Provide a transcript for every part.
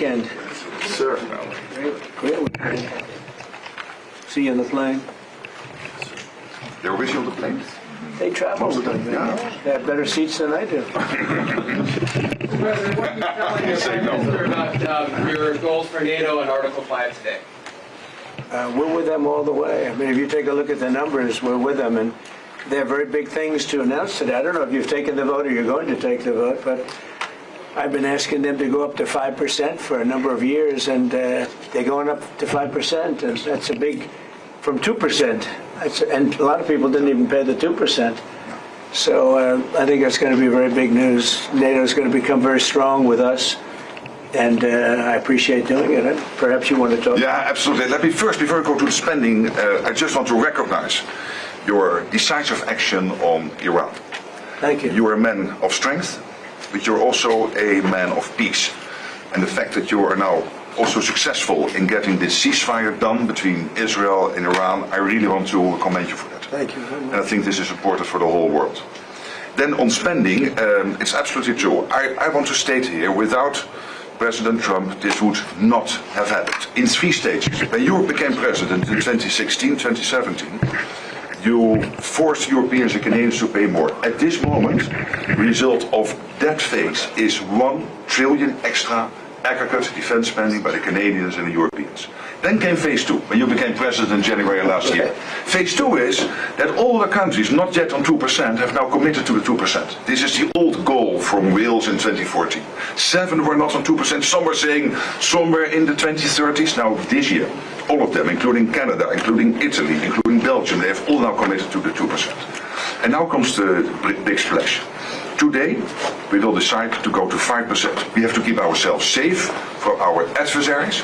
weekend? Sir. Great weekend. See you on the plane. They were with you on the plane? They travel with them. Yeah. They have better seats than I do. President, what are you telling your Prime Minister about your goals for NATO and Article 5 today? We're with them all the way. I mean, if you take a look at the numbers, we're with them, and they have very big things to announce today. I don't know if you've taken the vote or you're going to take the vote, but I've been asking them to go up to 5% for a number of years, and they're going up to 5%, and that's a big, from 2%. And a lot of people didn't even pay the 2%. So I think that's going to be very big news. NATO is going to become very strong with us, and I appreciate doing it. Perhaps you want to talk? Yeah, absolutely. Let me first, before I go to the spending, I just want to recognize your decisive action on Iran. Thank you. You are a man of strength, but you're also a man of peace. And the fact that you are now also successful in getting this ceasefire done between Israel and Iran, I really want to commend you for that. Thank you very much. And I think this is important for the whole world. Then on spending, it's absolutely true. I want to state here, without President Trump, this would not have happened. In 3 stages. When you became president in 2016, 2017, you forced Europeans and Canadians to pay more. At this moment, the result of that phase is 1 trillion extra aggregate defense spending by the Canadians and the Europeans. Then came phase 2, when you became president in January last year. Phase 2 is that all the countries not yet on 2% have now committed to the 2%. This is the old goal from Wales in 2014. 7 were not on 2%, some were saying somewhere in the 2030s. Now this year, all of them, including Canada, including Italy, including Belgium, they have all now committed to the 2%. And now comes the big splash. Today, we will decide to go to 5%. We have to keep ourselves safe for our adversaries,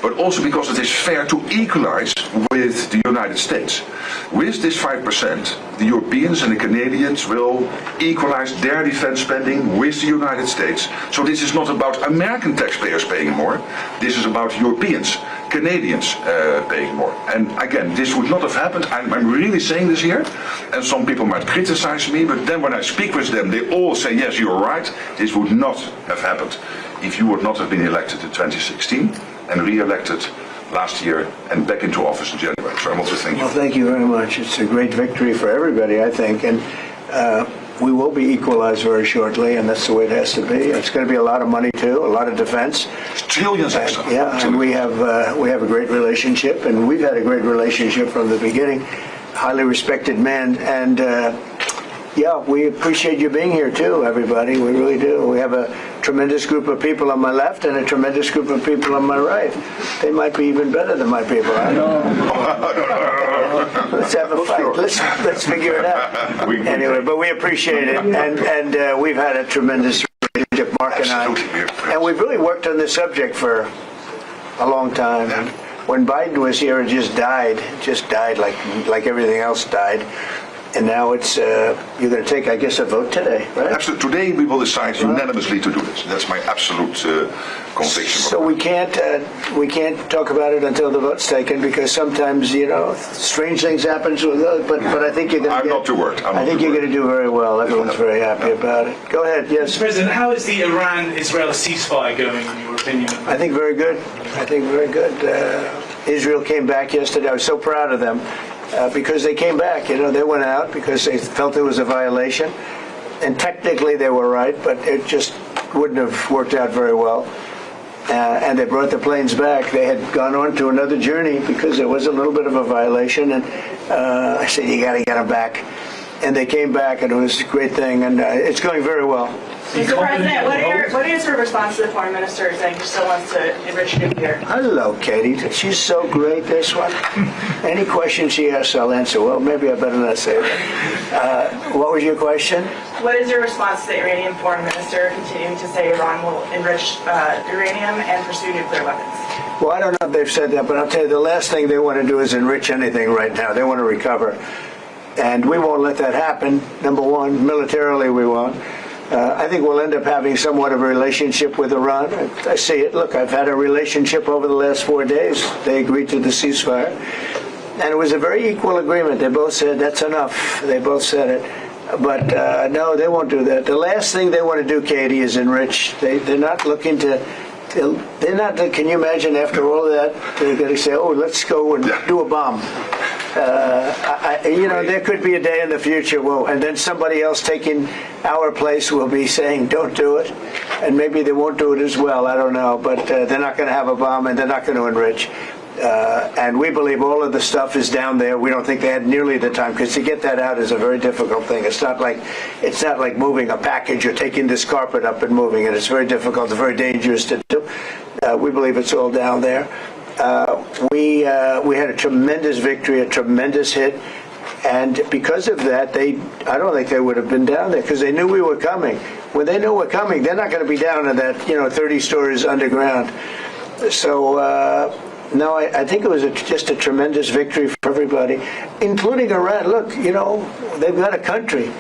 but also because it is fair to equalize with the United States. With this 5%, the Europeans and the Canadians will equalize their defense spending with the United States. So this is not about American taxpayers paying more, this is about Europeans, Canadians paying more. And again, this would not have happened, I'm really saying this here, and some people might criticize me, but then when I speak with them, they all say, yes, you're right, this would not have happened if you would not have been elected in 2016 and re-elected last year and back into office in January. So I want to thank you. Well, thank you very much. It's a great victory for everybody, I think, and we will be equalized very shortly, and that's the way it has to be. It's going to be a lot of money too, a lot of defense. Trillions extra. Yeah, and we have a great relationship, and we've had a great relationship from the beginning. Highly respected man, and yeah, we appreciate you being here too, everybody. We really do. We have a tremendous group of people on my left and a tremendous group of people on my right. They might be even better than my people. I don't know. Let's have a fight. Let's figure it out. Anyway, but we appreciate it, and we've had a tremendous relationship, Mark and I, and we've really worked on this subject for a long time. And when Biden was here, it just died like everything else died. And now it's, you're going to take, I guess, a vote today, right? Absolutely. Today we will decide unanimously to do this. That's my absolute conviction. So we can't talk about it until the vote's taken, because sometimes, you know, strange things happen with those. But I think you're going to. I'm not too worried. I think you're going to do very well. Everyone's very happy about it. Go ahead. Yes. President, how is the Iran-Israel ceasefire going, in your opinion? I think very good. I think very good. Israel came back yesterday. I was so proud of them. Because they came back, you know, they went out because they felt there was a violation, and technically they were right, but it just wouldn't have worked out very well. And they brought the planes back. They had gone on to another journey because there was a little bit of a violation, and I said, you got to get them back. And they came back, and it was a great thing, and it's going very well. Mr. President, what is your response to the foreign minister saying she still wants to enrich nuclear? Hello, Katie. She's so great, this one. Any question she asks, I'll answer. Well, maybe I better not say that. What was your question? What is your response to the Iranian foreign minister continuing to say Iran will enrich uranium and pursue nuclear weapons? Well, I don't know if they've said that, but I'll tell you, the last thing they want to do is enrich anything right now. They want to recover. And we won't let that happen. Number one, militarily we won't. I think we'll end up having somewhat of a relationship with Iran. I see it. Look, I've had a relationship over the last 4 days. They agreed to the ceasefire. And it was a very equal agreement. They both said, that's enough. They both said it. But no, they won't do that. The last thing they want to do, Katie, is enrich. They're not looking to they're not, can you imagine after all of that, they're going to say, oh, let's go and do a bomb. There could be a day in the future, and then somebody else taking our place will be saying, don't do it. And maybe they won't do it as well, I don't know. But they're not going to have a bomb, and they're not going to enrich. And we believe all of the stuff is down there. We don't think they had nearly the time, because to get that out is a very difficult thing. It's not like moving a package or taking this carpet up and moving it. It's very difficult. It's very dangerous to do. We believe it's all down there. We had a tremendous victory, a tremendous hit, and because of that, I don't think they would have been down there, because they knew we were coming. When they know we're coming, they're not going to be down in that 30 stories underground. So. No, I think it was just a tremendous victory for everybody, including Iran. Look, they've got a country,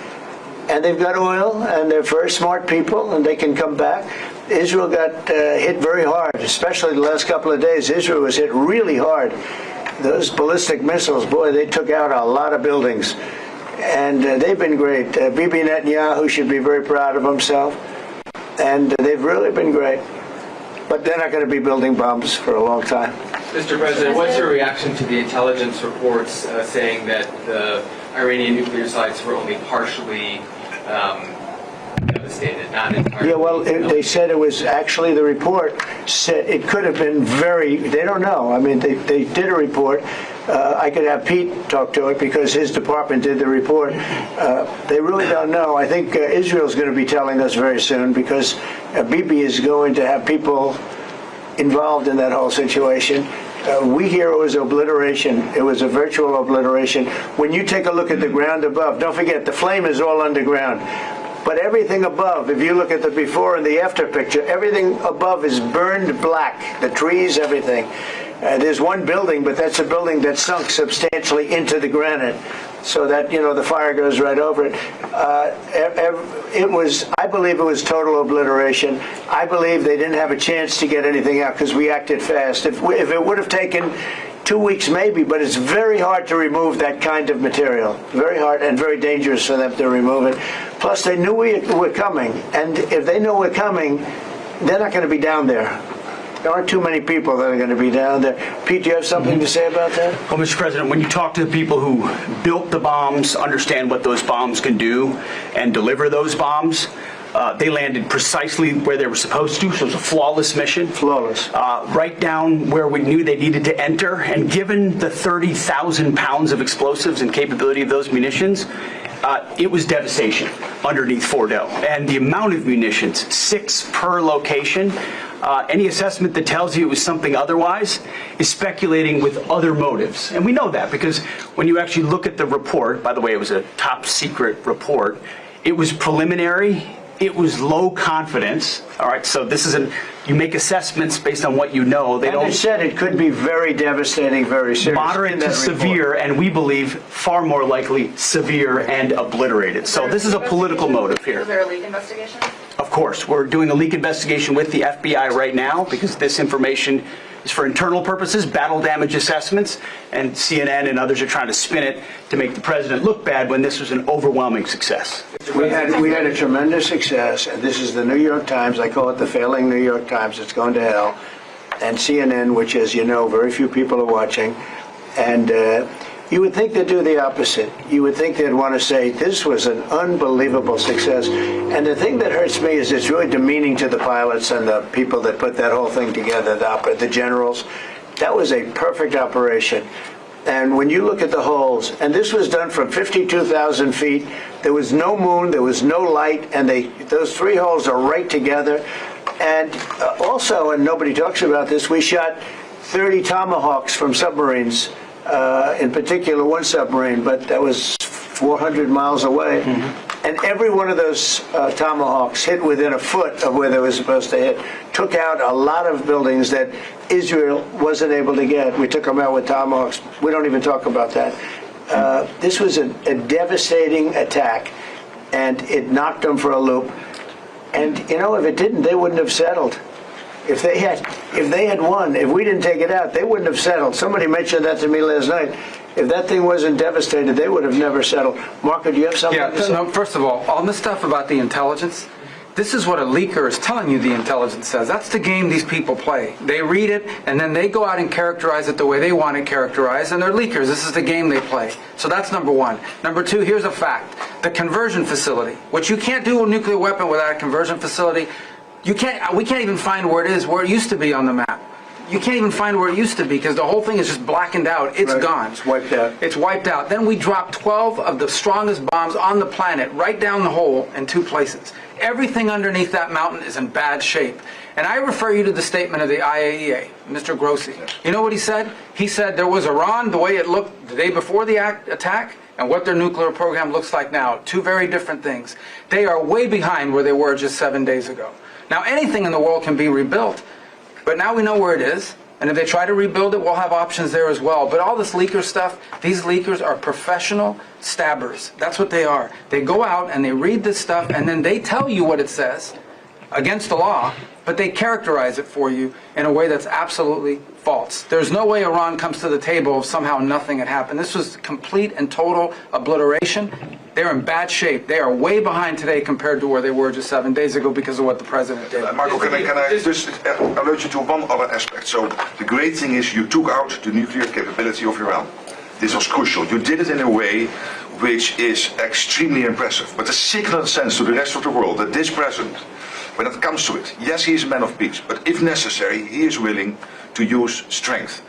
and they've got oil, and they're very smart people, and they can come back. Israel got hit very hard, especially the last couple of days. Israel was hit really hard. Those ballistic missiles, boy, they took out a lot of buildings, and they've been great. Bibi Netanyahu should be very proud of himself, and they've really been great. But they're not going to be building bombs for a long time. Mr. President, what's your reaction to the intelligence reports saying that the Iranian nuclear sites were only partially devastated, not entirely? Yeah, well, they said it was actually, the report said it could have been they don't know. I mean, they did a report. I could have Pete talk to it because his department did the report. They really don't know. I think Israel's going to be telling us very soon, because Bibi is going to have people involved in that whole situation. We hear it was obliteration. It was a virtual obliteration. When you take a look at the ground above, don't forget the flame is all underground. But everything above, if you look at the before and the after picture, everything above is burned black. The trees, everything. There's one building, but that's a building that sunk substantially into the granite, so that the fire goes right over it. I believe it was total obliteration. I believe they didn't have a chance to get anything out because we acted fast. If it would have taken 2 weeks maybe, but it's very hard to remove that kind of material. Very hard and very dangerous for them to remove it. Plus, they knew we were coming, and if they know we're coming, they're not going to be down there. There aren't too many people that are going to be down there. Pete, do you have something to say about that? Well, Mr. President, when you talk to the people who built the bombs, understand what those bombs can do, and deliver those bombs, they landed precisely where they were supposed to, so it was a flawless mission. Flawless. Right down where we knew they needed to enter, and given the 30,000 pounds of explosives and capability of those munitions, it was devastation underneath Fordo. And the amount of munitions, 6 per location, any assessment that tells you it was something otherwise is speculating with other motives. And we know that because when you actually look at the report, by the way, it was a top secret report, it was preliminary, it was low confidence. All right, so this isn't, you make assessments based on what you know. They said it could be very devastating, very serious. Moderate to severe, and we believe far more likely severe and obliterated. So this is a political motive here. Was there a leak investigation? Of course, we're doing a leak investigation with the FBI right now because this information is for internal purposes, battle damage assessments, and CNN and others are trying to spin it to make the president look bad when this was an overwhelming success. We had a tremendous success, and this is the New York Times. I call it the failing New York Times. It's going to hell. And CNN, which, as you know, very few people are watching. And you would think they'd do the opposite. You would think they'd want to say, this was an unbelievable success. And the thing that hurts me is it's really demeaning to the pilots and the people that put that whole thing together, the generals. That was a perfect operation. And when you look at the holes, and this was done from 52,000 feet, there was no moon, there was no light, and those 3 holes are right together. And also, and nobody talks about this, we shot 30 Tomahawks from submarines. In particular, one submarine, but that was 400 miles away. Mm-hmm. And every one of those Tomahawks hit within a foot of where they were supposed to hit. Took out a lot of buildings that Israel wasn't able to get. We took them out with Tomahawks. We don't even talk about that. This was a devastating attack, and it knocked them for a loop. And, if it didn't, they wouldn't have settled. If they had won, if we didn't take it out, they wouldn't have settled. Somebody mentioned that to me last night. If that thing wasn't devastated, they would have never settled. Marco, do you have something to say? No, first of all, on the stuff about the intelligence, This is what a leaker is telling you the intelligence says. That's the game these people play. They read it, and then they go out and characterize it the way they want it characterized, and they're leakers. This is the game they play. So that's number one. Number two, here's a fact. The conversion facility, which you can't do a nuclear weapon without a conversion facility. We can't even find where it is, where it used to be on the map. You can't even find where it used to be because the whole thing is just blackened out. It's gone. It's wiped out. It's wiped out. Then we dropped 12 of the strongest bombs on the planet right down the hole in 2 places. Everything underneath that mountain is in bad shape. And I refer you to the statement of the IAEA, Mr. Grossi. You know what he said? He said there was Iran, the way it looked the day before the attack, and what their nuclear program looks like now. 2 very different things. They are way behind where they were just 7 days ago. Now, anything in the world can be rebuilt, but now we know where it is. And if they try to rebuild it, we'll have options there as well. But all this leaker stuff, these leakers are professional stabbers. That's what they are. They go out and they read this stuff, and then they tell you what it says against the law, but they characterize it for you in a way that's absolutely false. There's no way Iran comes to the table if somehow nothing had happened. This was complete and total obliteration. They're in bad shape. They are way behind today compared to where they were just 7 days ago because of what the president did. Marco, can I just alert you to one other aspect? So the great thing is you took out the nuclear capability of Iran. This was crucial. You did it in a way which is extremely impressive. But the signal sends to the rest of the world that this president, when it comes to it, yes, he is a man of peace, but if necessary, he is willing to use strength,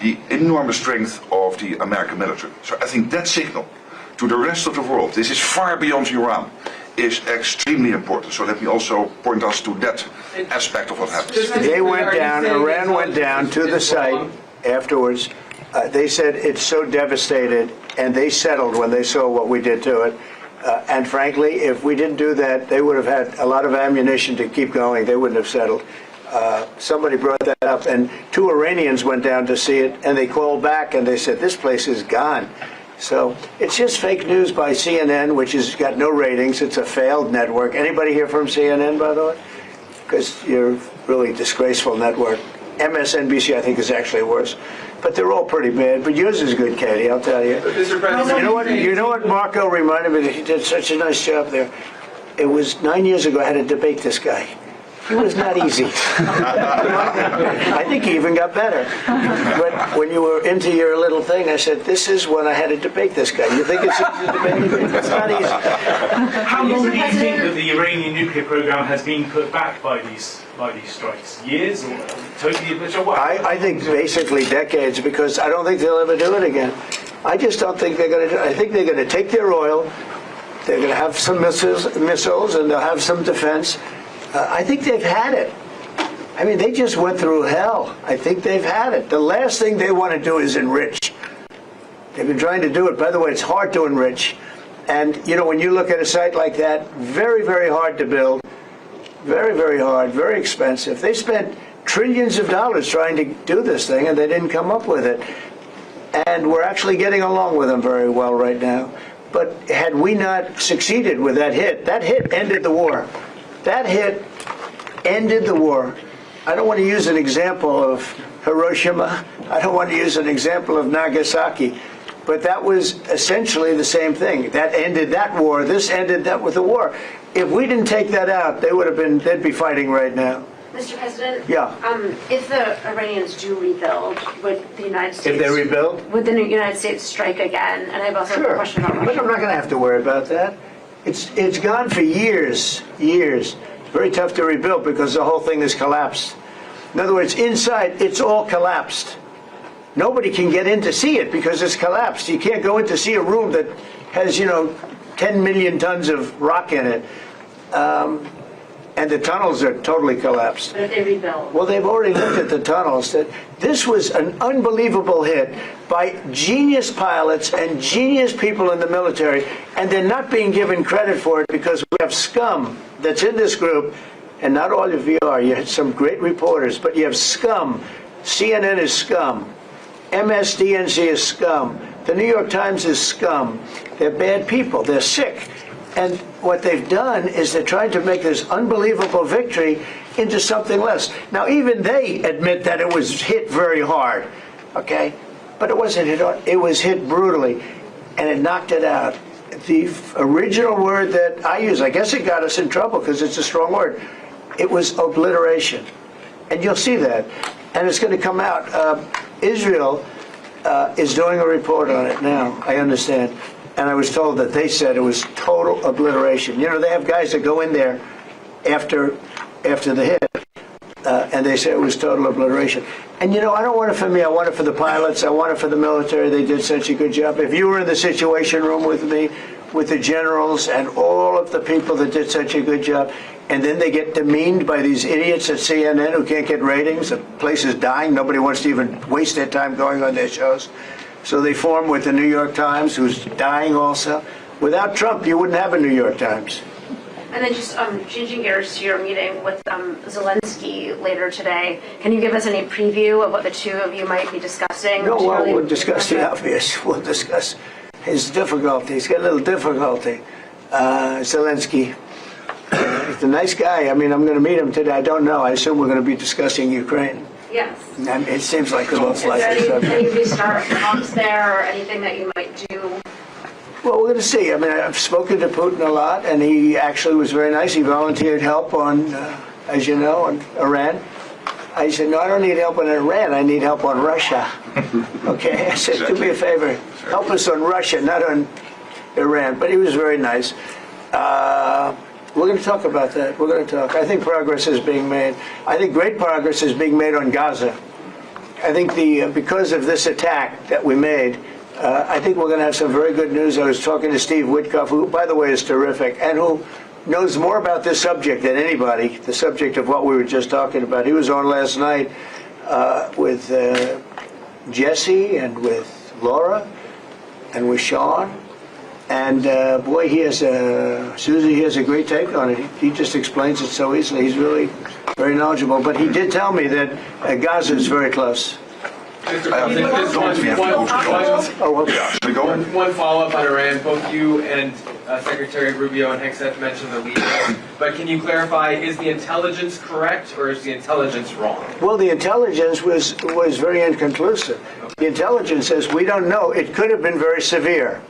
the enormous strength of the American military. So I think that signal to the rest of the world, this is far beyond Iran, is extremely important. So let me also point us to that aspect of what happens. They went down, Iran went down to the site afterwards. They said it's so devastated, and they settled when they saw what we did to it. And frankly, if we didn't do that, they would have had a lot of ammunition to keep going. They wouldn't have settled. Somebody brought that up, and 2 Iranians went down to see it, and they called back, and they said, this place is gone. So it's just fake news by CNN, which has got no ratings. It's a failed network. Anybody here from CNN, by the way? Because you're a really disgraceful network. MSNBC, I think, is actually worse. But they're all pretty bad. But yours is good, Katie, I'll tell you. Mr. President, You know what Marco reminded me that he did such a nice job there? It was 9 years ago I had to debate this guy. He was not easy. I think he even got better. But when you were into your little thing, I said, this is when I had to debate this guy. You think it's easy to debate him? It's not easy. How long do you think that the Iranian nuclear program has been put back by these strikes? Years or totally obliterated? I think basically decades, because I don't think they'll ever do it again. I just don't think they're going to do it. I think they're going to take their oil, they're going to have some missiles, and they'll have some defense. I think they've had it. I mean, they just went through hell. I think they've had it. The last thing they want to do is enrich. They've been trying to do it. By the way, it's hard to enrich. And, you know, when you look at a site like that, very, very hard to build. Very, very hard, very expensive. They spent trillions of dollars trying to do this thing, and they didn't come up with it. And we're actually getting along with them very well right now. But had we not succeeded with that hit ended the war. That hit ended the war. I don't want to use an example of Hiroshima. I don't want to use an example of Nagasaki. But that was essentially the same thing. That ended that war. This ended that with the war. If we didn't take that out, they'd be fighting right now. Mr. President? Yeah. If the Iranians do rebuild, would the United States... If they rebuild? Would the United States strike again? And I have also a question about Russia. But I'm not going to have to worry about that. It's gone for years. Very tough to rebuild because the whole thing has collapsed. In other words, inside, it's all collapsed. Nobody can get in to see it because it's collapsed. You can't go in to see a room that has, 10 million tons of rock in it. And the tunnels are totally collapsed. But if they rebuild? Well, they've already looked at the tunnels. This was an unbelievable hit by genius pilots and genius people in the military, and they're not being given credit for it because we have scum that's in this group, and not all of you are. You had some great reporters, but you have scum. CNN is scum. MSDNC is scum. The New York Times is scum. They're bad people. They're sick. And what they've done is they're trying to make this unbelievable victory into something less. Now, even they admit that it was hit very hard, okay? But it wasn't hit hard. It was hit brutally, and it knocked it out. the original word that I use, I guess it got us in trouble because it's a strong word. It was obliteration. And you'll see that. And it's going to come out. Israel is doing a report on it now, I understand. And I was told that they said it was total obliteration. You know, they have guys that go in there after the hit. And they say it was total obliteration. And you know, I don't want it for me. I want it for the pilots. I want it for the military. They did such a good job. If you were in the Situation Room with me, with the generals and all of the people that did such a good job, and then they get demeaned by these idiots at CNN who can't get ratings. The place is dying. Nobody wants to even waste their time going on their shows. So they form with the New York Times, who's dying also. Without Trump, you wouldn't have a New York Times. And then just changing gears to your meeting with Zelensky later today, can you give us any preview of what the two of you might be discussing? No, well, we'll discuss the obvious. We'll discuss his difficulty. He's got a little difficulty. Zelensky. He's a nice guy. I mean, I'm going to meet him today. I don't know. I assume we're going to be discussing Ukraine. Yes. I mean, it seems like the most likely Is there subject. any restart talks there or anything that you might do? Well, we're going to see. I mean, I've spoken to Putin a lot, and he actually was very nice. He volunteered help on, as you know, on Iran. I said, no, I don't need help on Iran. I need help on Russia. Okay? I said, do me a favor. Help us on Russia, not on Iran. But he was very nice. We're going to talk about that. We're going to talk. I think progress is being made. I think great progress is being made on Gaza. I think because of this attack that we made, I think we're going to have some very good news. I was talking to Steve Witkoff, who, by the way, is terrific, and who knows more about this subject than anybody, the subject of what we were just talking about. He was on last night with Jesse and with Laura and with Sean. And boy, Susie, he has a great take on it. He just explains it so easily. He's really very knowledgeable. But he did tell me that Gaza is very close. One follow-up on Iran. Both you and Secretary Rubio and Hegseth mentioned the lead. But can you clarify, is the intelligence correct or is the intelligence wrong? Well, the intelligence was very inconclusive. The intelligence says we don't know. It could have been very severe.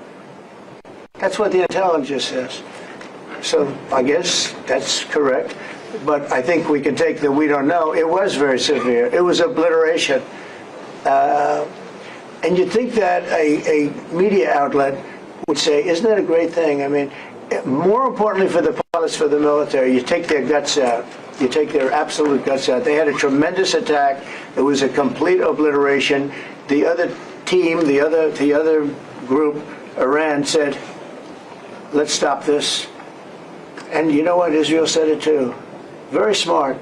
That's what the intelligence says. So I guess that's correct. But I think we can take the we don't know. It was very severe. It was obliteration. And you'd think that a media outlet would say, isn't that a great thing? I mean, more importantly for the pilots, for the military, you take their guts out. You take their absolute guts out. They had a tremendous attack. It was a complete obliteration. The other team, the other group, Iran, said, let's stop this. And you know what? Israel said it too. Very smart.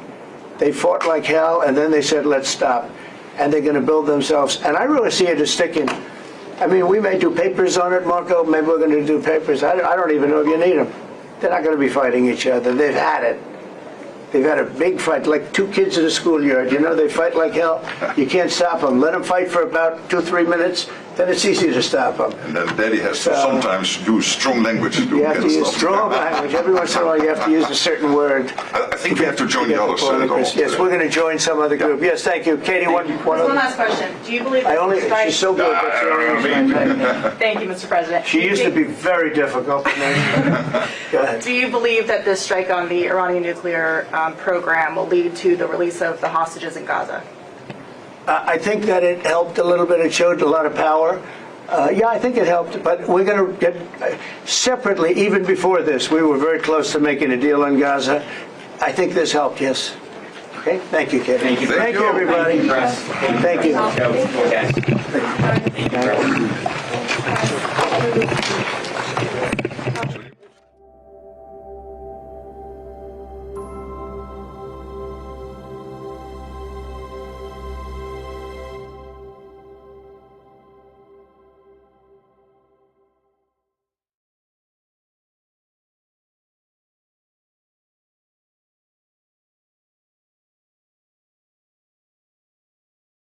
They fought like hell, and then they said, let's stop. And they're going to build themselves. And I really see it as sticking. I mean, we may do papers on it, Marco. Maybe we're going to do papers. I don't even know if you need them. They're not going to be fighting each other. They've had it. They've had a big fight, like two kids in a schoolyard. You know, they fight like hell. You can't stop them. Let them fight for about 2-3 minutes, then it's easy to stop them. And then Daddy has to sometimes use strong language to You have to use strong language. Every once in a while you have to use a certain word. I think we have to join the others. Yes, we're going to join some other group. Yes, thank you. Katie, one One last question. Do you believe she's so good. That's the only reason I take. Thank you, Mr. President. She used to be very difficult. Go ahead. Do you believe that this strike on the Iranian nuclear program will lead to the release of the hostages in Gaza? I think that it helped a little bit. It showed a lot of power. Yeah, I think it helped, but we're going to get separately, even before this, we were very close to making a deal on Gaza. I think this helped, yes. Okay, thank you, Katie. Thank you. Thank you, everybody. Thank you. Okay.